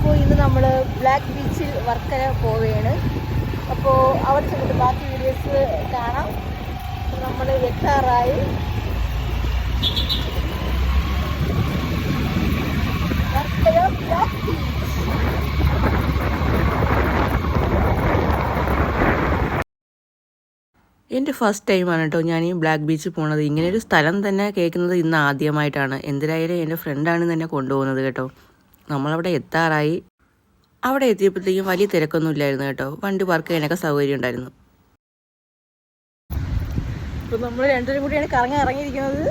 അപ്പോൾ ഇന്ന് നമ്മൾ ബ്ലാക്ക് ബീച്ചിൽ വർക്കല പോവുകയാണ്. അപ്പോൾ അവിടെ ചെന്നിട്ട് ബാക്കി വീഡിയോസ് കാണാം. നമ്മൾ എത്താറായി. Varkala black beach. എൻ്റെ ഫസ്റ്റ് ടൈമാണ് കേട്ടോ ഞാൻ ഈ ബ്ലാക്ക് ബീച്ചിൽ പോണത്. ഇങ്ങനെയൊരു സ്ഥലം തന്നെ കേൾക്കുന്നത് ഇന്ന് ആദ്യമായിട്ടാണ്. എന്തിനായാലും എൻ്റെ ഫ്രണ്ടാണ് തന്നെ കൊണ്ടുപോകുന്നത് കേട്ടോ. നമ്മളവിടെ എത്താറായി. അവിടെ എത്തിയപ്പോഴത്തേക്കും വലിയ തിരക്കൊന്നും ഇല്ലായിരുന്നു കേട്ടോ. വണ്ടി പാർക്ക് ചെയ്യാനൊക്കെ സൗകര്യം ഉണ്ടായിരുന്നു. ഇപ്പോൾ നമ്മൾ രണ്ടുപേരും കൂടിയാണ് കറങ്ങാൻ ഇറങ്ങിയിരിക്കുന്നത്.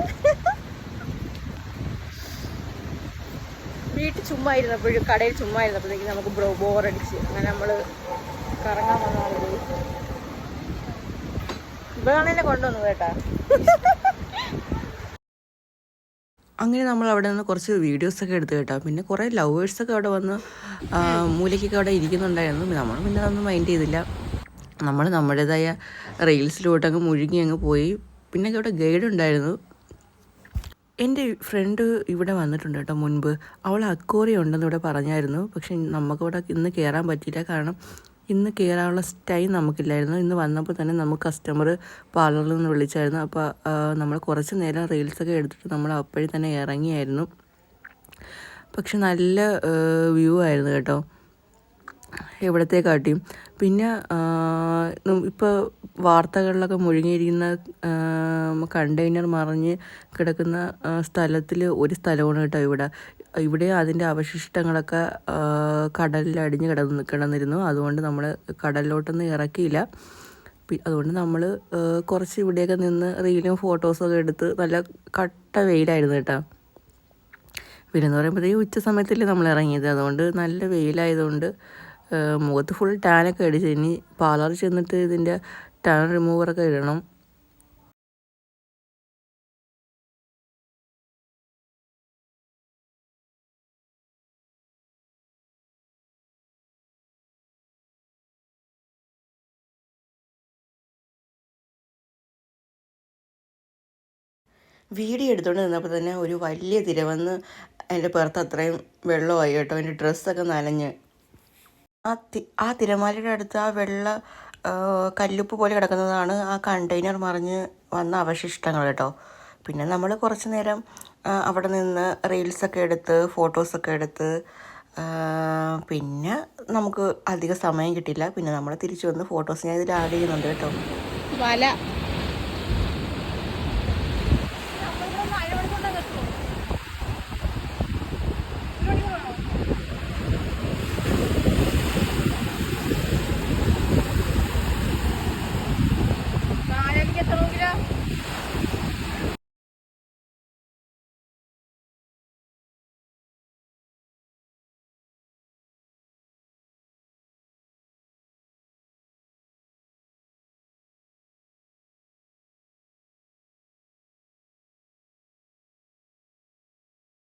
വീട്ടിൽ ചുമ്മാ ഇരുന്നപ്പോഴും കടയിൽ ചുമ്മാ ഇരുന്നപ്പോഴത്തേക്കും നമുക്ക് ബോറടിച്ച് അങ്ങനെ നമ്മൾ കറങ്ങാൻ വന്നതാണ്. ഇവളാണ് എന്നെ കൊണ്ടുവന്നു കേട്ടാ. അങ്ങനെ നമ്മൾ അവിടെ നിന്ന് കുറച്ച് വീഡിയോസൊക്കെ എടുത്ത് കേട്ടോ. പിന്നെ കുറേ ലവേഴ്സൊക്കെ അവിടെ വന്ന് മൂലയ്ക്കൊക്കെ അവിടെ ഇരിക്കുന്നുണ്ടായിരുന്നു. നമ്മൾ പിന്നെ അതൊന്നും മൈൻഡ് ചെയ്തില്ല. നമ്മൾ നമ്മുടേതായ റീൽസിലോട്ടങ്ങ് മുഴുകി അങ്ങ് പോയി. പിന്നെ അവിടെ ഗൈഡ് ഉണ്ടായിരുന്നു. എൻ്റെ ഫ്രണ്ട് ഇവിടെ വന്നിട്ടുണ്ട് കേട്ടോ മുൻപ്. അവൾ അക്വേറിയം ഉണ്ടെന്ന് ഇവിടെ പറഞ്ഞായിരുന്നു. പക്ഷെ നമുക്കിവിടെ ഇന്ന് കയറാൻ പറ്റിയില്ല. കാരണം ഇന്ന് കയറാനുള്ള ടൈം നമുക്കില്ലായിരുന്നു. ഇന്ന് വന്നപ്പോൾ തന്നെ നമുക്ക് കസ്റ്റമർ പാർലറിൽ നിന്ന് വിളിച്ചായിരുന്നു. അപ്പോൾ നമ്മൾ കുറച്ച് നേരം റീൽസൊക്കെ എടുത്തിട്ട് നമ്മൾ അപ്പോഴും തന്നെ ഇറങ്ങിയായിരുന്നു. പക്ഷെ നല്ല വ്യൂ ആയിരുന്നു കേട്ടോ എവിടത്തേക്കാട്ടിയും. പിന്നെ ഇപ്പോൾ വാർത്തകളിലൊക്കെ മുഴുകിയിരിക്കുന്ന കണ്ടെയ്നർ മറിഞ്ഞ് കിടക്കുന്ന സ്ഥലത്തിൽ ഒരു സ്ഥലമാണ് കേട്ടോ ഇവിടെ അതിൻ്റെ അവശിഷ്ടങ്ങളൊക്കെ കടലിൽ അടിഞ്ഞ് കിടന്നിരുന്നു. അതുകൊണ്ട് നമ്മൾ കടലിലോട്ടൊന്നും ഇറക്കിയില്ല. അതുകൊണ്ട് നമ്മൾ കുറച്ച് ഇവിടെയൊക്കെ നിന്ന് റീലും ഫോട്ടോസൊക്കെ എടുത്ത് നല്ല കട്ട വെയിലായിരുന്നു കേട്ടോ. വെയിലെന്ന് പറയുമ്പോഴത്തേക്കും ഉച്ച സമയത്തല്ലേ നമ്മൾ ഇറങ്ങിയത്. അതുകൊണ്ട് നല്ല വെയിലായതുകൊണ്ട് മുഖത്ത് ഫുൾ ടാനൊക്കെ അടിച്ച്. ഇനി പാർലറിൽ ചെന്നിട്ട് ഇതിൻ്റെ ടാൻ റിമൂവറൊക്കെ ഇടണം. വീഡിയോ എടുത്തുകൊണ്ട് നിന്നപ്പോൾ തന്നെ ഒരു വലിയ തിര വന്ന് എൻ്റെ പുറത്ത് അത്രയും വെള്ളമായി കേട്ടോ. എൻ്റെ ഡ്രസ്സൊക്കെ നനഞ്ഞ്. ആ തിരമാലയുടെ അടുത്ത് ആ വെള്ള കല്ലുപ്പ് പോലെ കിടക്കുന്നതാണ് ആ കണ്ടെയ്നർ മറിഞ്ഞ് വന്ന അവശിഷ്ടങ്ങൾ കേട്ടോ. പിന്നെ നമ്മൾ കുറച്ച് നേരം അവിടെ നിന്ന് റീൽസൊക്കെ എടുത്ത് ഫോട്ടോസൊക്കെ എടുത്ത് പിന്നെ നമുക്ക് അധികം സമയം കിട്ടില്ല. പിന്നെ നമ്മൾ തിരിച്ചു വന്ന് ഫോട്ടോസ് ഞാൻ ഇതിൽ ആഡ് ചെയ്യുന്നുണ്ട് കേട്ടോ. വല